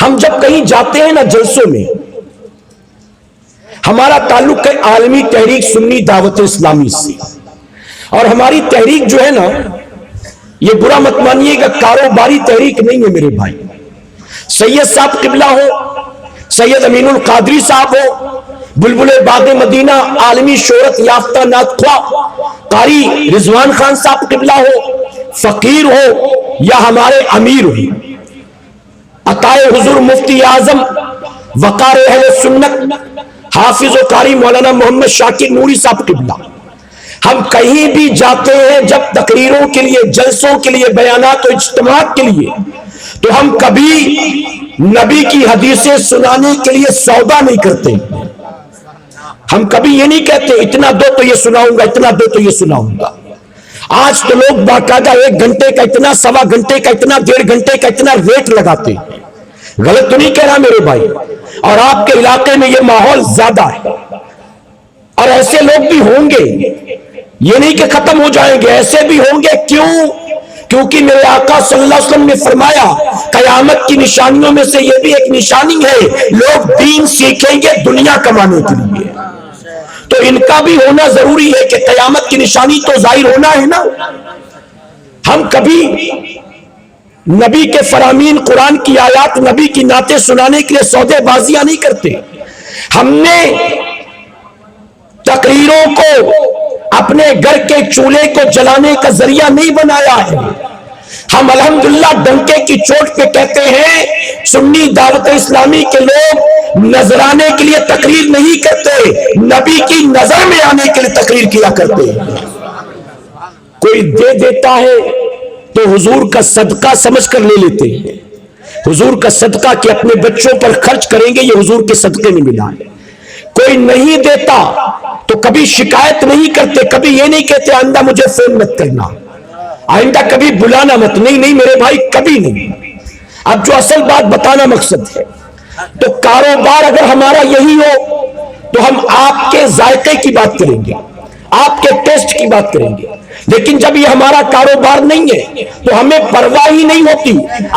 ہم جب کہیں جاتے ہیں نا جلسوں میں، ہمارا تعلق ہے عالمی تحریک سنی دعوت اسلامی سے، اور ہماری تحریک جو ہے نا، یہ برا مت مانیے گا، کاروباری تحریک نہیں ہے میرے بھائی۔ سید صاحب قبلہ ہو، سید امین القادری صاحب ہو، بلبل باغ مدینہ عالمی شہرت یافتہ نعت خواہ قاری رضوان خان صاحب قبلہ ہو، فقیر ہو یا ہمارے امیر ہو، عطائے حضور مفتی اعظم وقار اہل سنت حافظ و قاری مولانا محمد شاکر نوری صاحب قبلہ، ہم کہیں بھی جاتے ہیں جب تقریروں کے لیے، جلسوں کے لیے، بیانات و اجتماعات کے لیے، تو ہم کبھی نبی کی حدیثیں سنانے کے لیے سودا نہیں کرتے۔ ہم کبھی یہ نہیں کہتے اتنا دو تو یہ سناؤں گا، اتنا دو تو یہ سناؤں گا۔ آج تو لوگ باقاعدہ 1 گھنٹے کا اتنا، 1.25 گھنٹے کا اتنا، 1.5 گھنٹے کا اتنا ریٹ لگاتے ہیں۔ غلط تو نہیں کہہ رہا میرے بھائی، اور آپ کے علاقے میں یہ ماحول زیادہ ہے، اور ایسے لوگ بھی ہوں گے، یہ نہیں کہ ختم ہو جائیں گے، ایسے بھی ہوں گے۔ کیوں؟ کیونکہ میرے آقا صلی اللہ علیہ وسلم نے فرمایا قیامت کی نشانیوں میں سے یہ بھی ایک نشانی ہے، لوگ دین سیکھیں گے دنیا کمانے کے لیے۔ تو ان کا بھی ہونا ضروری ہے کہ قیامت کی نشانی تو ظاہر ہونا ہے نا۔ ہم کبھی نبی کے فرامین، قرآن کی آیات، نبی کی نعتیں سنانے کے لیے سودے بازیاں نہیں کرتے۔ ہم نے تقریروں کو اپنے گھر کے چولہے کو جلانے کا ذریعہ نہیں بنایا ہے۔ ہم الحمدللہ ڈنکے کی چوٹ پہ کہتے ہیں سنی دعوت اسلامی کے لوگ نظرانے کے لیے تقریر نہیں کرتے، نبی کی نظر میں آنے کے لیے تقریر کیا کرتے ہیں۔ کوئی دے دیتا ہے تو حضور کا صدقہ سمجھ کر لے لیتے ہیں، حضور کا صدقہ کہ اپنے بچوں پر خرچ کریں گے، یہ حضور کے صدقے میں ملا ہے۔ کوئی نہیں دیتا تو کبھی شکایت نہیں کرتے، کبھی یہ نہیں کہتے آئندہ مجھے فون مت کرنا، آئندہ کبھی بلانا مت، نہیں میرے بھائی، کبھی نہیں۔ اب جو اصل بات بتانا مقصد ہے، تو کاروبار اگر ہمارا یہی ہو تو ہم آپ کے ذائقے کی بات کریں گے، آپ کے ٹیسٹ کی بات کریں گے، لیکن جب یہ ہمارا کاروبار نہیں ہے تو ہمیں پرواہ ہی نہیں ہوتی۔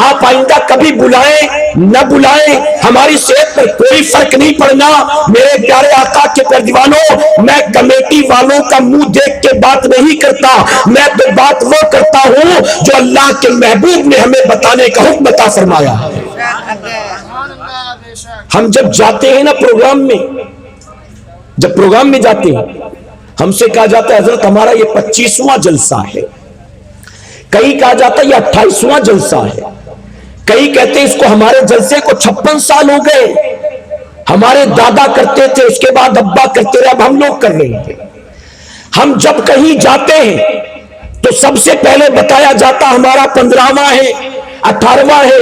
آپ آئندہ کبھی بلائیں نہ بلائیں، ہماری صحت پر کوئی فرق نہیں پڑنا۔ میرے پیارے آقا کے پردیوانوں، میں کمیٹی والوں کا منہ دیکھ کے بات نہیں کرتا، میں تو بات وہ کرتا ہوں جو اللہ کے محبوب نے ہمیں بتانے کا حکم عطا فرمایا ہے۔ ہم جب جاتے ہیں نا پروگرام میں، جب پروگرام میں جاتے ہیں، ہم سے کہا جاتا ہے حضرت ہمارا یہ 25واں جلسہ ہے، کئی کہا جاتا ہے یہ 28واں جلسہ ہے، کئی کہتے ہیں اس کو ہمارے جلسے کو 56 سال ہو گئے، ہمارے دادا کرتے تھے، اس کے بعد ابا کرتے رہے، اب ہم لوگ کر رہے ہیں۔ ہم جب کہیں جاتے ہیں تو سب سے پہلے بتایا جاتا ہمارا 15واں ہے، 18واں ہے،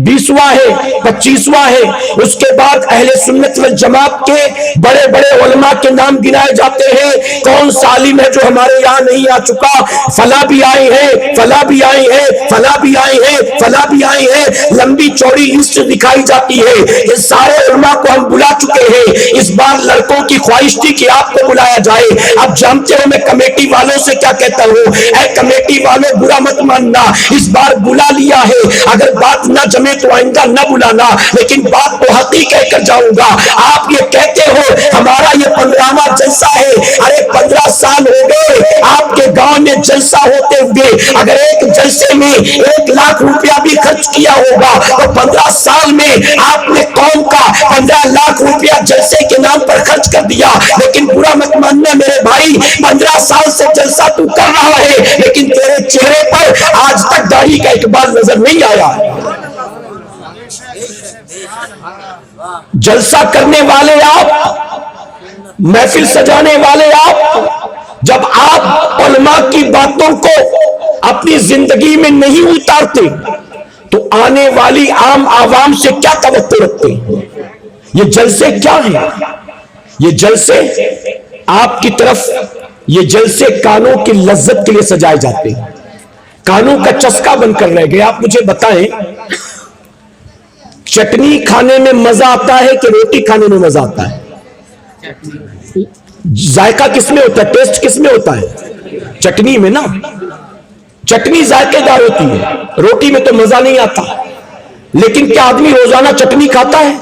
20واں ہے، 25واں ہے، اس کے بعد اہل سنت والجماعت کے بڑے بڑے علماء کے نام گنائے جاتے ہیں، کون سا عالم ہے جو ہمارے یہاں نہیں آ چکا، فلاں بھی آئے ہیں، فلاں بھی آئے ہیں، فلاں بھی آئے ہیں، فلاں بھی آئے ہیں، لمبی چوڑی لسٹ دکھائی جاتی ہے۔ یہ سارے علماء کو ہم بلا چکے ہیں، اس بار لڑکوں کی خواہش تھی کہ آپ کو بلایا جائے۔ اب جانتے ہو میں کمیٹی والوں سے کیا کہتا ہوں، اے کمیٹی والوں برا مت ماننا، اس بار بلا لیا ہے، اگر بات نہ جمے تو آئندہ نہ بلانا، لیکن بات تو حقیقت کہہ کر جاؤں گا۔ آپ یہ کہتے ہو ہمارا یہ 15واں جلسہ ہے، ارے 15 سال ہو گئے آپ کے گاؤں میں جلسہ ہوتے ہوئے، اگر ایک جلسے میں 1 لاکھ روپیہ بھی خرچ کیا ہوگا تو 15 سال میں آپ نے قوم کا 15 لاکھ روپیہ جلسے کے نام پر خرچ کر دیا۔ لیکن برا مت ماننا میرے بھائی، 15 سال سے جلسہ تو کر رہا ہے، لیکن تیرے چہرے پر آج تک داڑھی کا اقبال نظر نہیں آیا۔ جلسہ کرنے والے آپ، محفل سجانے والے آپ، جب آپ علماء کی باتوں کو اپنی زندگی میں نہیں اتارتے تو آنے والی عام عوام سے کیا توقع رکھتے ہیں؟ یہ جلسے کیا ہیں؟ یہ جلسے آپ کی طرف، یہ جلسے کانوں کی لذت کے لیے سجائے جاتے ہیں، کانوں کا چسکا بن کر رہ گئے۔ آپ مجھے بتائیں چٹنی کھانے میں مزہ آتا ہے کہ روٹی کھانے میں مزہ آتا ہے؟ ذائقہ کس میں ہوتا ہے، ٹیسٹ کس میں ہوتا ہے؟ چٹنی میں نا، چٹنی ذائقے دار ہوتی ہے، روٹی میں تو مزہ نہیں آتا۔ لیکن کیا آدمی روزانہ چٹنی کھاتا ہے؟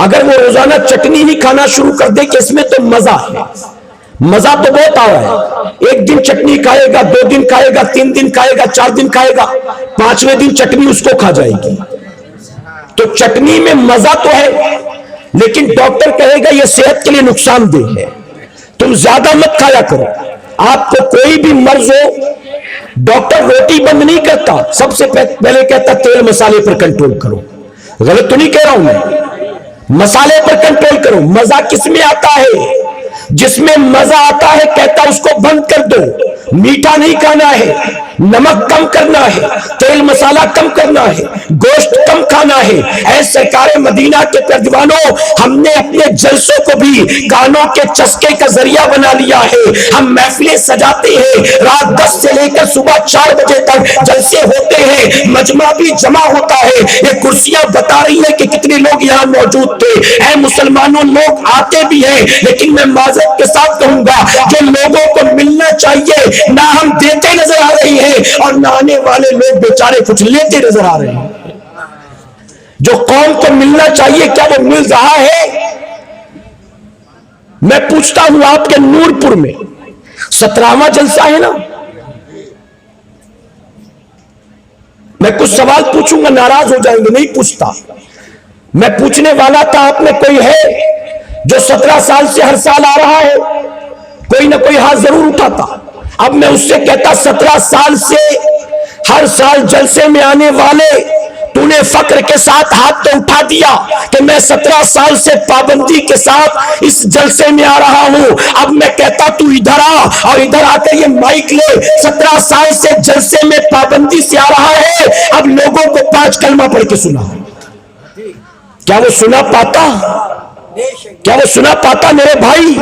اگر وہ روزانہ چٹنی ہی کھانا شروع کر دے کہ اس میں تو مزہ ہے، مزہ تو بہت آ رہا ہے، ایک دن چٹنی کھائے گا، 2 دن کھائے گا، 3 دن کھائے گا، 4 دن کھائے گا، 5ویں دن چٹنی اس کو کھا جائے گی. تو چٹنی میں مزہ تو ہے، لیکن ڈاکٹر کہے گا یہ صحت کے لیے نقصان دہ ہے، تم زیادہ مت کھایا کرو. آپ کو کوئی بھی مرض ہو، ڈاکٹر روٹی بند نہیں کرتا، سب سے پہلے کہتا تیل مسالے پر کنٹرول کرو. غلط تو نہیں کہہ رہا ہوں میں؟ مسالے پر کنٹرول کرو. مزہ کس میں آتا ہے؟ جس میں مزہ آتا ہے کہتا اس کو بند کر دو. میٹھا نہیں کھانا ہے، نمک کم کرنا ہے، تیل مسالہ کم کرنا ہے، گوشت کم کھانا ہے. اے سرکار مدینہ کے پردوانوں، ہم نے اپنے جلسوں کو بھی کانوں کے چسکے کا ذریعہ بنا لیا ہے. ہم محفلیں سجاتے ہیں، رات 10 سے لے کر صبح 4 بجے تک جلسے ہوتے ہیں، مجمع بھی جمع ہوتا ہے. یہ کرسیاں بتا رہی ہیں کہ کتنے لوگ یہاں موجود تھے. اے مسلمانوں، لوگ آتے بھی ہیں، لیکن میں معذرت کے ساتھ کہوں گا جو لوگوں کو ملنا چاہیے نہ ہم دیتے نظر آ رہے ہیں، اور نہ آنے والے لوگ بیچارے کچھ لیتے نظر آ رہے ہیں. جو قوم کو ملنا چاہیے کیا وہ مل رہا ہے؟ میں پوچھتا ہوں آپ کے نور پور میں 17واں جلسہ ہے نا، میں کچھ سوال پوچھوں گا، ناراض ہو جائیں گے، نہیں پوچھتا. میں پوچھنے والا تھا آپ میں کوئی ہے جو 17 سال سے ہر سال آ رہا ہے؟ کوئی نہ کوئی ہاتھ ضرور اٹھاتا. اب میں اس سے کہتا 17 سال سے ہر سال جلسے میں آنے والے، تو نے فخر کے ساتھ ہاتھ تو اٹھا دیا کہ میں 17 سال سے پابندی کے ساتھ اس جلسے میں آ رہا ہوں. اب میں کہتا تو ادھر آ، اور ادھر آ کر یہ مائک لے. 17 سال سے جلسے میں پابندی سے آ رہا ہے، اب لوگوں کو 5 کلمہ پڑھ کے سنا. کیا وہ سنا پاتا؟ کیا وہ سنا پاتا میرے بھائی؟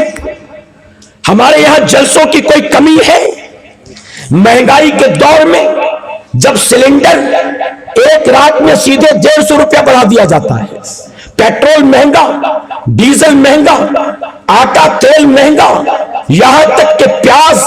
ہمارے یہاں جلسوں کی کوئی کمی ہے؟ مہنگائی کے دور میں جب سلنڈر ایک رات میں سیدھے 150 روپیہ بڑھا دیا جاتا ہے، پیٹرول مہنگا، ڈیزل مہنگا، آٹا تیل مہنگا، یہاں تک کہ پیاز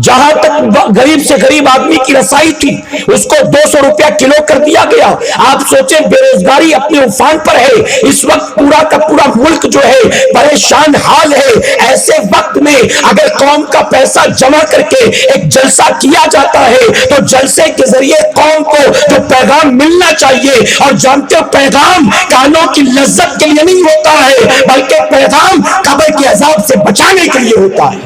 جہاں تک غریب سے غریب آدمی کی رسائی تھی اس کو 200 روپیہ کلو کر دیا گیا. آپ سوچیں بے روزگاری اپنے افان پر ہے. اس وقت پورا کا پورا ملک جو ہے پریشان حال ہے. ایسے وقت میں اگر قوم کا پیسہ جمع کر کے ایک جلسہ کیا جاتا ہے تو جلسے کے ذریعے قوم کو جو پیغام ملنا چاہیے، اور جانتے ہو پیغام کانوں کی لذت کے لیے نہیں ہوتا ہے بلکہ پیغام قبر کے عذاب سے بچانے کے لیے ہوتا ہے.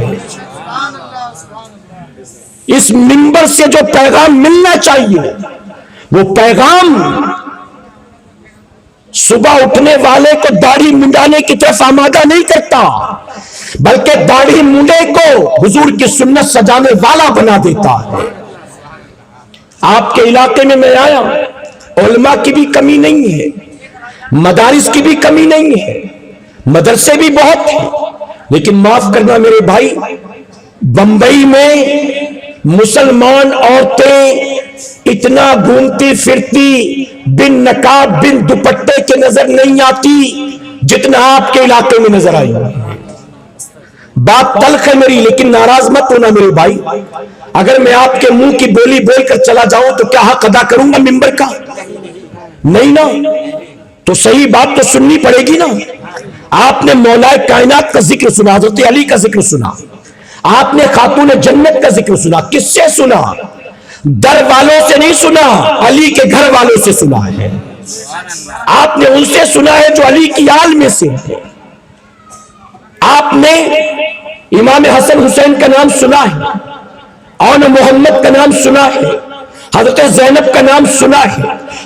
اس منبر سے جو پیغام ملنا چاہیے وہ پیغام صبح اٹھنے والے کو داڑھی منڈانے کی طرف آمادہ نہیں کرتا، بلکہ داڑھی منڈے کو حضور کی سنت سجانے والا بنا دیتا ہے. آپ کے علاقے میں آیا، علماء کی بھی کمی نہیں ہے، مدارس کی بھی کمی نہیں ہے، مدرسے بھی بہت ہیں، لیکن معاف کرنا میرے بھائی، بمبئی میں مسلمان عورتیں اتنا گھومتی پھرتی بن نقاب بن دوپٹے کے نظر نہیں آتی جتنا آپ کے علاقے میں نظر آئی. بات تلخ ہے میری، لیکن ناراض مت ہونا میرے بھائی. اگر میں آپ کے منہ کی بولی بول کر چلا جاؤں تو کیا حق ادا کروں گا ممبر کا؟ نہیں نا. تو صحیح بات تو سننی پڑے گی نا. آپ نے مولا کائنات کا ذکر سنا، حضرت علی کا ذکر سنا، آپ نے خاتون جنت کا ذکر سنا. کس سے سنا؟ در والوں سے نہیں سنا، علی کے گھر والوں سے سنا ہے. آپ نے ان سے سنا ہے جو علی کی آل میں سے ہے. آپ نے امام حسن حسین کا نام سنا ہے، اور محمد کا نام سنا ہے، حضرت زینب کا نام سنا ہے،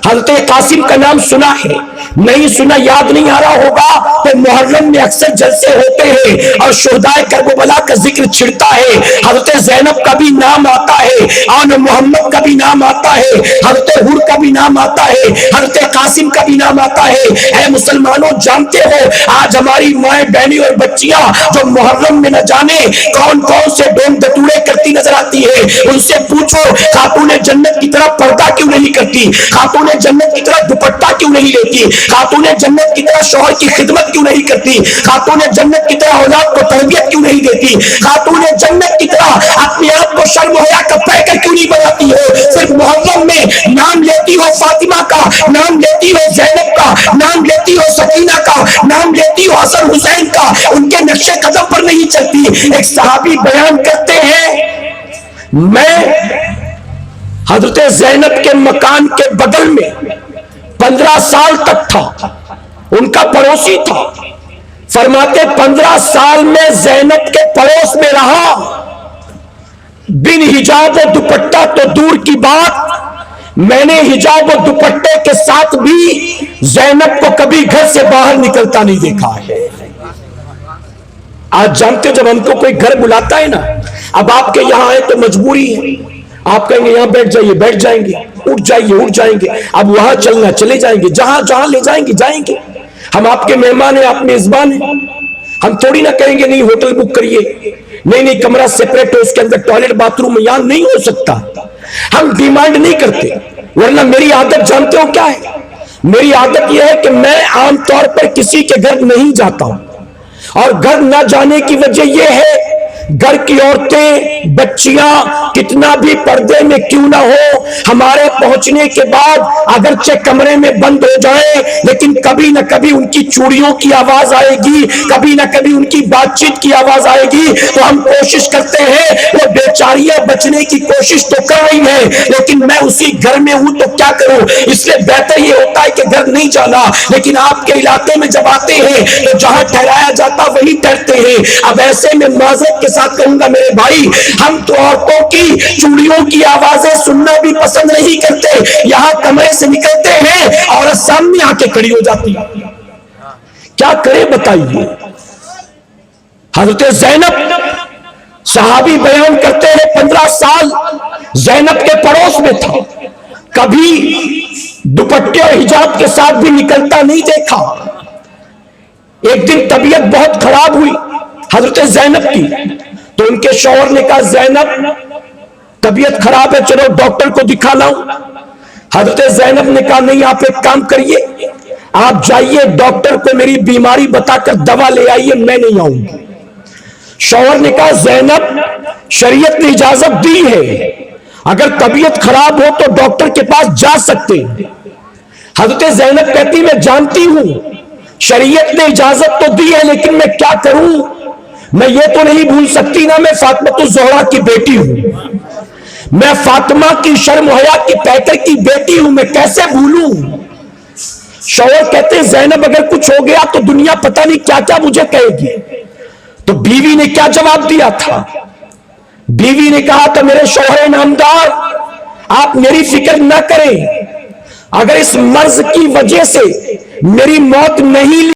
حضرت قاسم کا نام سنا ہے. نہیں سنا، یاد نہیں آ رہا ہوگا تو محرم میں اکثر جلسے ہوتے ہیں اور شہدائے کربلا کا ذکر چھڑتا ہے. حضرت زینب کا بھی نام آتا ہے، اور محمد کا بھی نام آتا ہے، حضرت حور کا بھی نام آتا ہے، حضرت قاسم کا بھی نام آتا ہے. اے مسلمانوں، جانتے ہو آج ہماری مائیں بہنیں اور بچیاں جو محرم میں نہ جانے کون کون سے ڈوم دتوڑے کرتی نظر آتی ہے، ان سے پوچھو خاتون جنت کی طرح پردہ کیوں نہیں کرتی، خاتون جنت کی طرح دوپٹہ کیوں نہیں نہیں لیتی؟ خاتون جنت کی طرح شوہر کی خدمت کیوں نہیں کرتی؟ خاتون جنت کی طرح اولاد کو تربیت کیوں نہیں دیتی؟ خاتون جنت کی طرح اپنے آپ کو شرم و حیا کا پیکر کیوں نہیں بناتی ہو؟ صرف محرم میں نام لیتی ہو فاطمہ کا، نام لیتی ہو زینب کا، نام لیتی ہو سکینہ کا، نام لیتی ہو حسن حسین کا، ان کے نقش قدم پر نہیں چلتی۔ ایک صحابی بیان کرتے ہیں، میں حضرت زینب کے مکان کے بغل میں 15 سال تک تھا، ان کا پڑوسی تھا۔ فرماتے 15 سال میں زینب کے پڑوس میں رہا، بن حجاب و دوپٹہ تو دور کی بات، میں نے حجاب و دوپٹے کے ساتھ بھی زینب کو کبھی گھر سے باہر نکلتا نہیں دیکھا ہے۔ آج جانتے جب ہم کو کوئی گھر بلاتا ہے نا، اب آپ کے یہاں ہے تو مجبوری ہے، آپ کہیں گے یہاں بیٹھ جائیے، بیٹھ جائیں گے، اٹھ جائیے، اٹھ جائیں گے، اب وہاں چلنا چلے جائیں گے، جہاں جہاں لے جائیں گے جائیں گے۔ ہم آپ کے مہمان ہیں، آپ میزبان ہیں، ہم تھوڑی نہ کہیں گے نہیں ہوٹل بک کریے، نہیں کمرہ سیپریٹ ہو، اس کے اندر ٹوائلٹ باتھ روم یہاں نہیں ہو سکتا۔ ہم ڈیمانڈ نہیں کرتے، ورنہ میری عادت جانتے ہو کیا ہے؟ میری عادت یہ ہے کہ میں عام طور پر کسی کے گھر نہیں جاتا ہوں، اور گھر نہ جانے کی وجہ یہ ہے گھر کی عورتیں بچیاں کتنا بھی پردے میں کیوں نہ ہو، ہمارے پہنچنے کے بعد اگرچہ کمرے میں بند ہو جائیں لیکن کبھی نہ کبھی ان کی چوڑیوں کی آواز آئے گی، کبھی نہ کبھی ان کی بات چیت کی آواز آئے گی، تو ہم کوشش کرتے ہیں وہ بیچاریاں بچنے کی کوشش تو کر رہی ہیں لیکن میں اسی گھر میں ہوں تو کیا کروں، اس لیے بہتر یہ ہوتا ہے کہ گھر نہیں جانا۔ لیکن آپ کے علاقے میں جب آتے ہیں تو جہاں ٹھہرایا جاتا وہی ٹھہرتے ہیں۔ اب ایسے میں معذرت کے ساتھ کہوں گا میرے بھائی، ہم تو عورتوں کی چوڑیوں کی آوازیں سننا بھی پسند نہیں کرتے، یہاں کمرے سے نکلتے ہیں عورت سامنے آ کے کھڑی ہو جاتی، کیا کرے بتائیے۔ حضرت زینب صحابی بیان کرتے ہیں 15 سال زینب کے پڑوس میں تھا، کبھی دوپٹے اور حجاب کے ساتھ بھی نکلتا نہیں دیکھا۔ ایک دن طبیعت بہت خراب ہوئی حضرت زینب کی، تو ان کے شوہر نے کہا زینب طبیعت خراب ہے، چلو ڈاکٹر کو دکھا لاؤ۔ حضرت زینب نے کہا نہیں، آپ ایک کام کریے، آپ جائیے ڈاکٹر کو میری بیماری بتا کر دوا لے آئیے، میں نہیں آؤں گی۔ شوہر نے کہا زینب شریعت نے اجازت دی ہے، اگر طبیعت خراب ہو تو ڈاکٹر کے پاس جا سکتے۔ حضرت زینب کہتی میں جانتی ہوں شریعت نے اجازت تو دی ہے لیکن میں کیا کروں، میں یہ تو نہیں بھول سکتی نا میں فاطمہ الزہرا کی بیٹی ہوں، میں فاطمہ کی شرم و حیا کی پیکر کی بیٹی ہوں، میں کیسے بھولوں۔ شوہر کہتے ہیں زینب اگر کچھ ہو گیا تو دنیا پتہ نہیں کیا کیا مجھے کہے گی۔ تو بیوی نے کیا جواب دیا تھا؟ بیوی نے کہا تھا میرے شوہر نامدار آپ میری فکر نہ کریں، اگر اس مرض کی وجہ سے میری موت نہیں